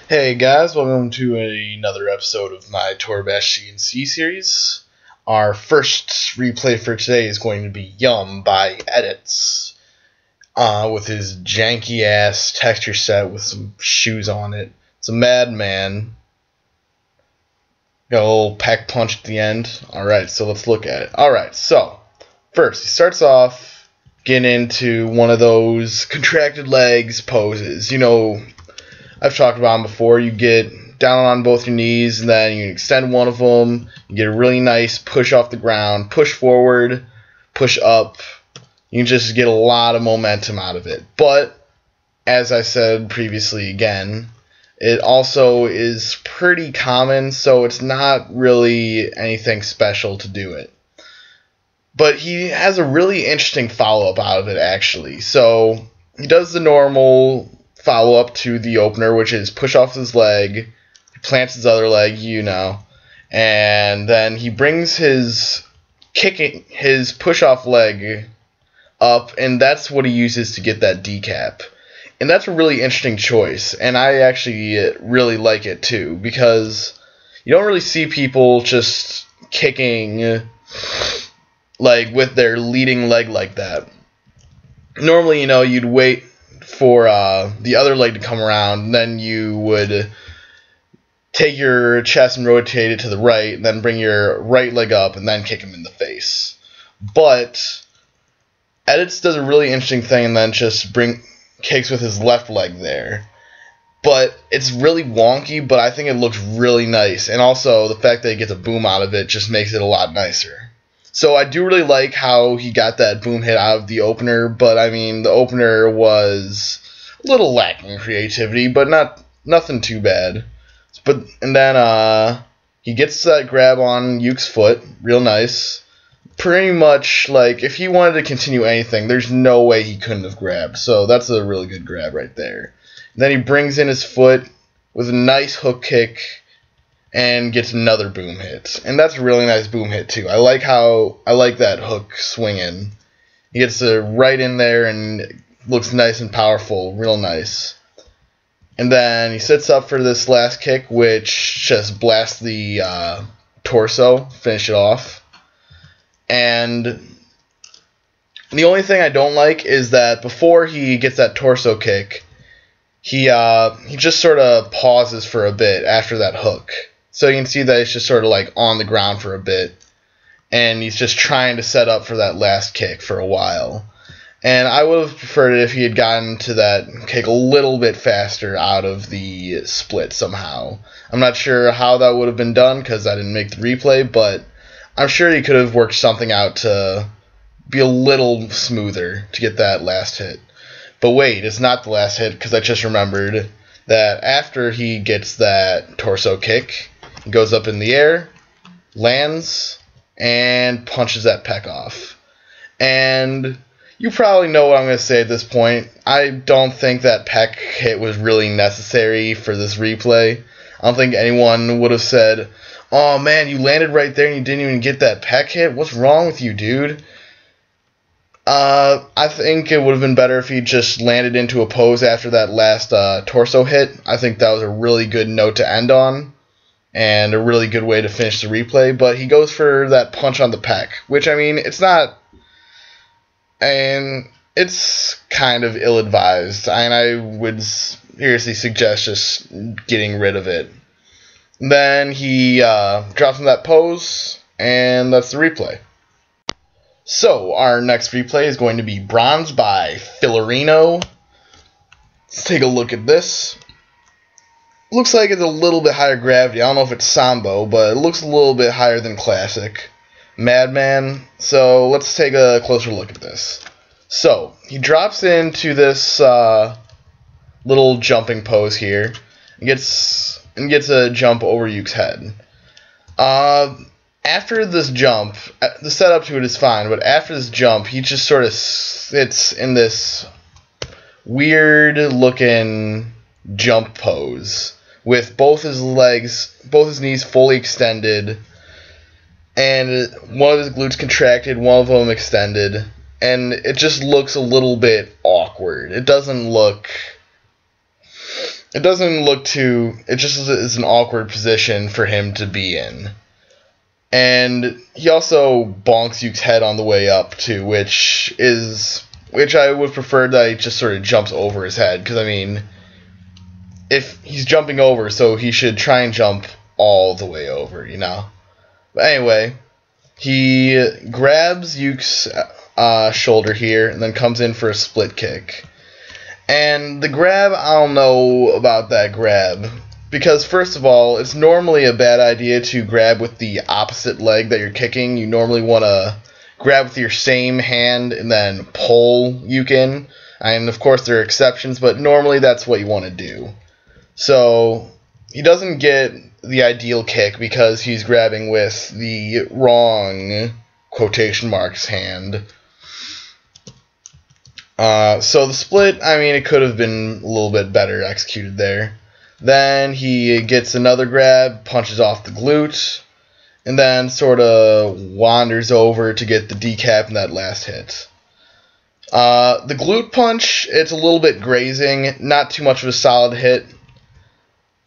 Hey guys, welcome to another episode of my Torbash CnC series. Our first replay for today is going to be Yum by Edits, with his janky ass texture set with some shoes on it. It's a madman. Got a little pack punch at the end. Alright, so let's look at it. Alright, so first he starts off getting into one of those contracted legs poses. You know, I've talked about them before. You get down on both your knees, and then you extend one of them. You get a really nice push off the ground, push forward, push up. You can just get a lot of momentum out of it. But, as I said previously again, it also is pretty common, so it's not really anything special to do it. But he has a really interesting follow-up out of it, actually. So, he does the normal follow up to the opener, which is push off his leg, he plants his other leg, you know, and then he brings his push off leg up, and that's what he uses to get that decap. And that's a really interesting choice, and I actually really like it too, because you don't really see people just kicking like with their leading leg like that. Normally, you know, you'd wait for the other leg to come around, and then you would take your chest and rotate it to the right, and then bring your right leg up, and then kick him in the face. But Edits does a really interesting thing, and then just kicks with his left leg there. But it's really wonky, but I think it looks really nice, and also the fact that he gets a boom out of it just makes it a lot nicer. So I do really like how he got that boom hit out of the opener, but I mean, the opener was a little lacking in creativity, but nothing too bad. And then he gets that grab on Yuke's foot, real nice. Pretty much, like, if he wanted to continue anything, there's no way he couldn't have grabbed, so that's a really good grab right there. And then he brings in his foot with a nice hook kick, and gets another boom hit. And that's a really nice boom hit too. I like that hook swinging. He gets right in there and looks nice and powerful, real nice. And then he sits up for this last kick, which just blasts the torso, finish it off. And the only thing I don't like is that before he gets that torso kick, he just sort of pauses for a bit after that hook. So you can see that it's just sort of like on the ground for a bit, and he's just trying to set up for that last kick for a while. And I would have preferred it if he had gotten to that kick a little bit faster out of the split somehow. I'm not sure how that would have been done because I didn't make the replay, but I'm sure he could have worked something out to be a little smoother to get that last hit. But wait, it's not the last hit, because I just remembered that after he gets that torso kick, he goes up in the air, lands, and punches that pec off. And you probably know what I'm going to say at this point. I don't think that pec hit was really necessary for this replay. I don't think anyone would have said, "Oh man, you landed right there and you didn't even get that pec hit? What's wrong with you, dude?" I think it would have been better if he just landed into a pose after that last torso hit. I think that was a really good note to end on, and a really good way to finish the replay. But he goes for that punch on the pec, which, I mean, it's not, and it's kind of ill-advised, and I would seriously suggest just getting rid of it. Then he drops in that pose, and that's the replay. So, our next replay is going to be Bronze by Filarino. Let's take a look at this. Looks like it's a little bit higher gravity. I don't know if it's Sambo, but it looks a little bit higher than Classic Madman. So, let's take a closer look at this. So, he drops into this little jumping pose here, and gets a jump over Yuke's head. After this jump, the setup to it is fine, but after this jump, he just sort of sits in this weird-looking jump pose with both his knees fully extended, and one of his glutes contracted, one of them extended, and it just looks a little bit awkward. It doesn't look it doesn't look too. It just is an awkward position for him to be in. And he also bonks Yuke's head on the way up too, which I would prefer that he just sort of jumps over his head, because I mean, if he's jumping over, so he should try and jump all the way over, you know. But anyway, he grabs Yuke's shoulder here and then comes in for a split kick. And the grab, I don't know about that grab. Because first of all, it's normally a bad idea to grab with the opposite leg that you're kicking. You normally want to grab with your same hand and then pull Yuke in. And of course there are exceptions, but normally that's what you want to do. So he doesn't get the ideal kick because he's grabbing with the wrong quotation marks hand. So the split, I mean, it could have been a little bit better executed there. Then he gets another grab, punches off the glute, and then sort of wanders over to get the decap in that last hit. The glute punch, it's a little bit grazing, not too much of a solid hit.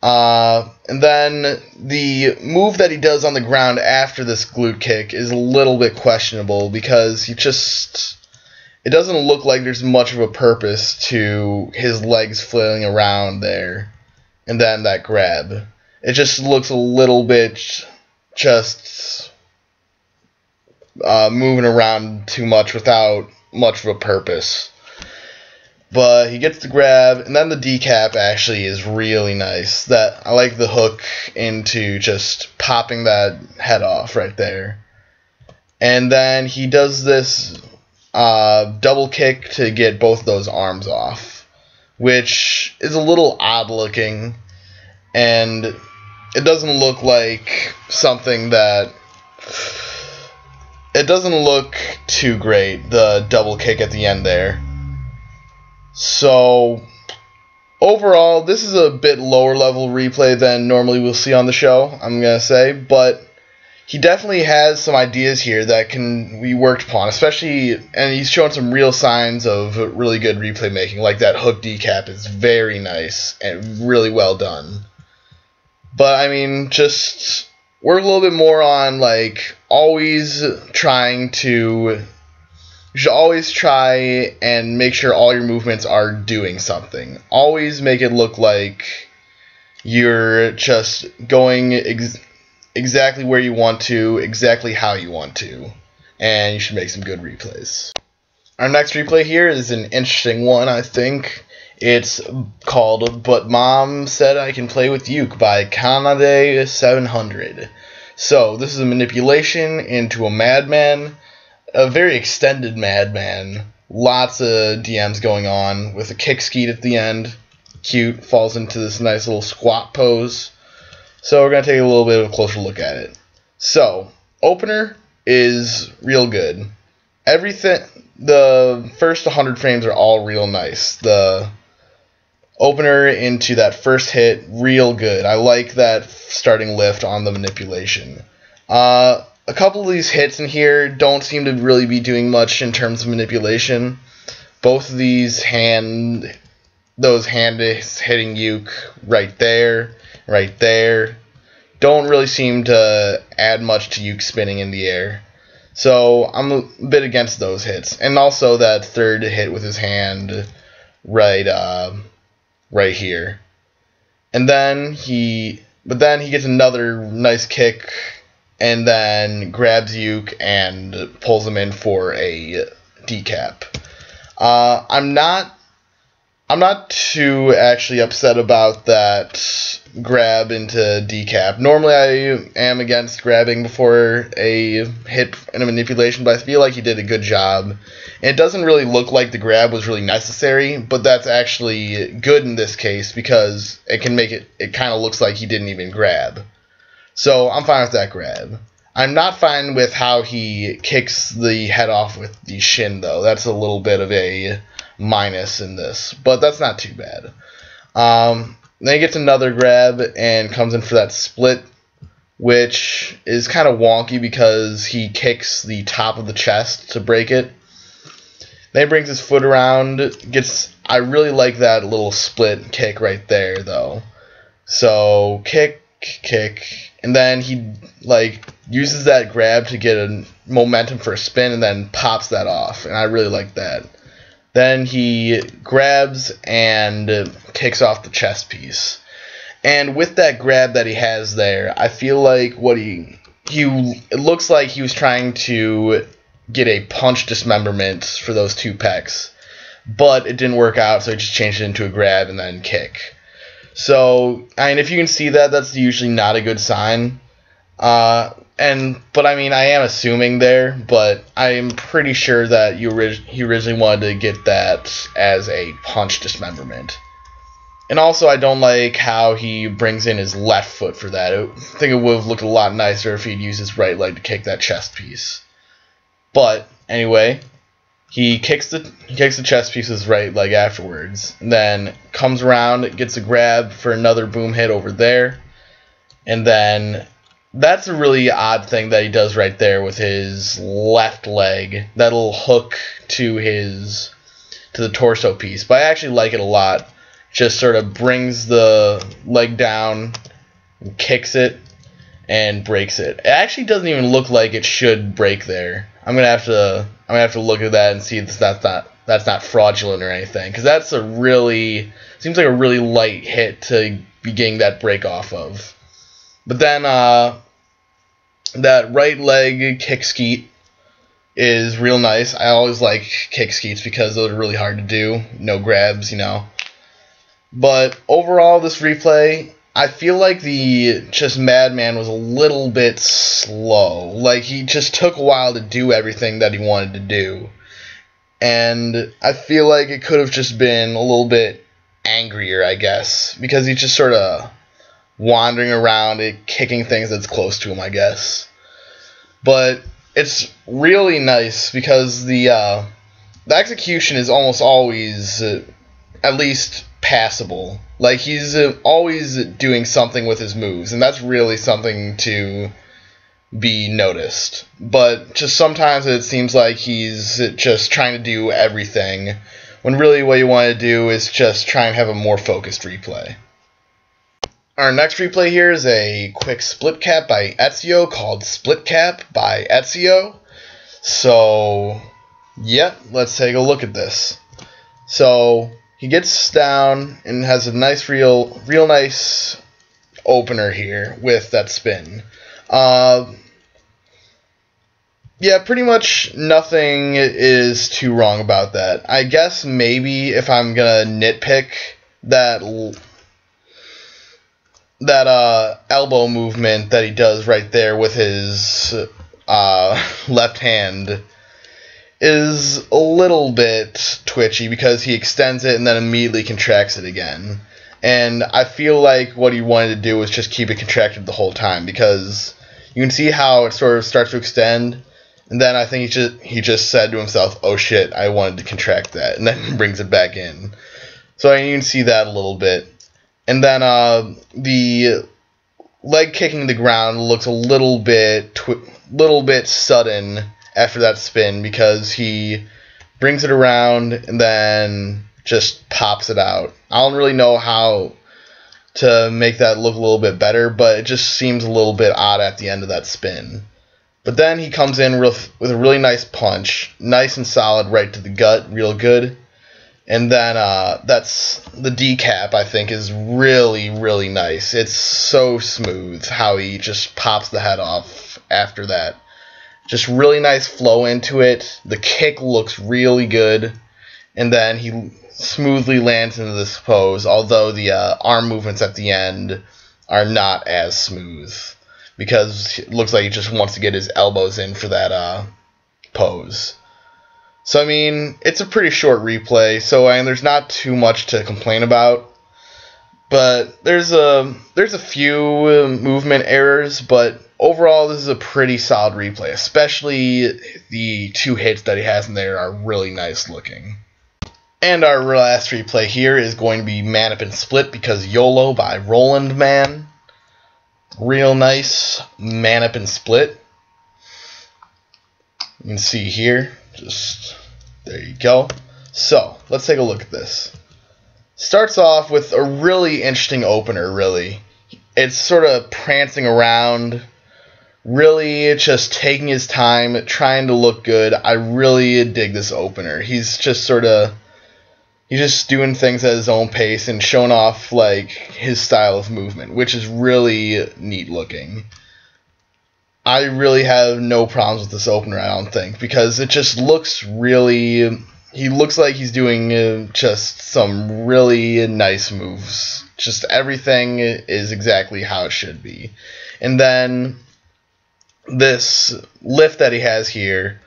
And then the move that he does on the ground after this glute kick is a little bit questionable because it doesn't look like there's much of a purpose to his legs flailing around there. And then that grab. It just looks a little bit just moving around too much without much of a purpose. But he gets the grab, and then the decap actually is really nice. I like the hook into just popping that head off right there. And then he does this double kick to get both those arms off, which is a little odd looking, and it doesn't look like something that... It doesn't look too great, the double kick at the end there. So, overall, this is a bit lower level replay than normally we'll see on the show, I'm going to say, but he definitely has some ideas here that can be worked upon, especially, and he's showing some real signs of really good replay making, like that hook decap is very nice and really well done. But, I mean, just work a little bit more on, like, always trying to... You should always try and make sure all your movements are doing something. Always make it look like you're just going exactly where you want to, exactly how you want to. And you should make some good replays. Our next replay here is an interesting one, I think. It's called But Mom Said I Can Play With Yuke by Kanade 700. So, this is a manipulation into a madman. A very extended madman. Lots of DMs going on with a kick skeet at the end. Cute. Falls into this nice little squat pose. So we're going to take a little bit of a closer look at it. So, opener is real good. Everything, the first 100 frames are all real nice. The opener into that first hit, real good. I like that starting lift on the manipulation. A couple of these hits in here don't seem to really be doing much in terms of manipulation. Both of these those hand hitting Yuke right there, don't really seem to add much to Yuke spinning in the air. So I'm a bit against those hits. And also that third hit with his hand right here. And then he gets another nice kick and then grabs Yuke and pulls him in for a decap. I'm not too actually upset about that grab into decap. Normally I am against grabbing before a hit and a manipulation, but I feel like he did a good job. And it doesn't really look like the grab was really necessary, but that's actually good in this case because it kind of looks like he didn't even grab. So I'm fine with that grab. I'm not fine with how he kicks the head off with the shin, though. That's a little bit of a minus in this, but that's not too bad. Then he gets another grab and comes in for that split, which is kind of wonky because he kicks the top of the chest to break it. Then he brings his foot around, gets I really like that little split kick right there, though. So kick, and then he like uses that grab to get a momentum for a spin, and then pops that off, and I really like that. Then he grabs and kicks off the chest piece, and with that grab that he has there, I feel like it looks like he was trying to get a punch dismemberment for those two pecs, but it didn't work out, so he just changed it into a grab and then kick. So, I mean, if you can see that, that's usually not a good sign. But I mean, I am assuming there, but I am pretty sure that he originally wanted to get that as a punch dismemberment. And also, I don't like how he brings in his left foot for that. I think it would have looked a lot nicer if he'd used his right leg to kick that chest piece. But anyway, he kicks the chest piece with his right leg afterwards, and then comes around, gets a grab for another boom hit over there, and then that's a really odd thing that he does right there with his left leg. That'll hook to the torso piece, but I actually like it a lot. Just sort of brings the leg down, and kicks it, and breaks it. It actually doesn't even look like it should break there. I'm gonna have to look at that and see if that's not fraudulent or anything, because that's seems like a really light hit to be getting that break off of. But then that right leg kick skeet is real nice. I always like kick skeets because those are really hard to do. No grabs, you know. But overall, this replay, I feel like the Madman was a little bit slow. Like, he just took a while to do everything that he wanted to do. And I feel like it could have just been a little bit angrier, I guess, because he's just sort of wandering around and kicking things that's close to him, I guess. But it's really nice because the execution is almost always at least passable. Like, he's always doing something with his moves, and that's really something to be noticed. But just sometimes it seems like he's just trying to do everything, when really what you want to do is just try and have a more focused replay. Our next replay here is a quick split cap by Ezio called Split Cap by Ezio. So, yeah, let's take a look at this. So, he gets down and has a nice, real nice opener here with that spin. Yeah, pretty much nothing is too wrong about that. I guess maybe if I'm gonna nitpick that elbow movement that he does right there with his left hand is a little bit twitchy because he extends it and then immediately contracts it again. And I feel like what he wanted to do was just keep it contracted the whole time, because you can see how it sort of starts to extend, and then I think he just said to himself, oh shit, I wanted to contract that, and then brings it back in. So you can see that a little bit. And then the leg kicking the ground looks a little bit sudden after that spin, because he brings it around and then just pops it out. I don't really know how to make that look a little bit better, but it just seems a little bit odd at the end of that spin. But then he comes in with a really nice punch, nice and solid right to the gut, real good. And then that's the decap, I think, is really, really nice. It's so smooth how he just pops the head off after that. Just really nice flow into it. The kick looks really good. And then he smoothly lands into this pose, although the arm movements at the end are not as smooth, because it looks like he just wants to get his elbows in for that pose. So, I mean, it's a pretty short replay, so there's not too much to complain about. But there's a few movement errors, but overall this is a pretty solid replay. Especially the two hits that he has in there are really nice looking. And our last replay here is going to be Man Up and Split because YOLO by Roland, man. Real nice Man Up and Split. You can see here, just there you go. So, let's take a look at this. Starts off with a really interesting opener, really. It's sort of prancing around, really just taking his time, trying to look good. I really dig this opener. He's just doing things at his own pace and showing off like his style of movement, which is really neat looking. I really have no problems with this opener, I don't think, because it just looks really... He looks like he's doing just some really nice moves. Just everything is exactly how it should be. And then this lift that he has here,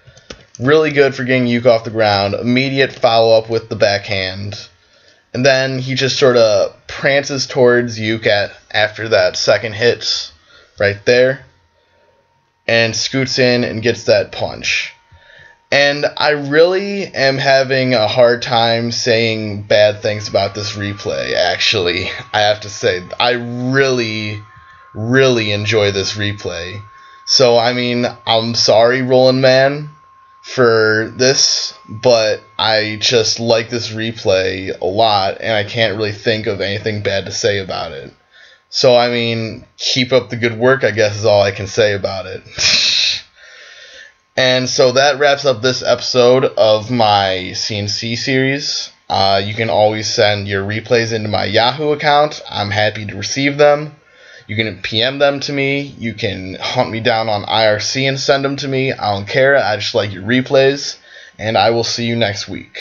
really good for getting Yuka off the ground. Immediate follow-up with the backhand. And then he just sort of prances towards Yuka after that second hit right there. And scoots in and gets that punch. And I really am having a hard time saying bad things about this replay, actually. I have to say, I really, really enjoy this replay. So, I mean, I'm sorry, Roland man, for this, but I just like this replay a lot, and I can't really think of anything bad to say about it. So, I mean, keep up the good work, I guess is all I can say about it. And so that wraps up this episode of my CnC series. You can always send your replays into my Yahoo account. I'm happy to receive them. You can PM them to me. You can hunt me down on IRC and send them to me. I don't care. I just like your replays. And I will see you next week.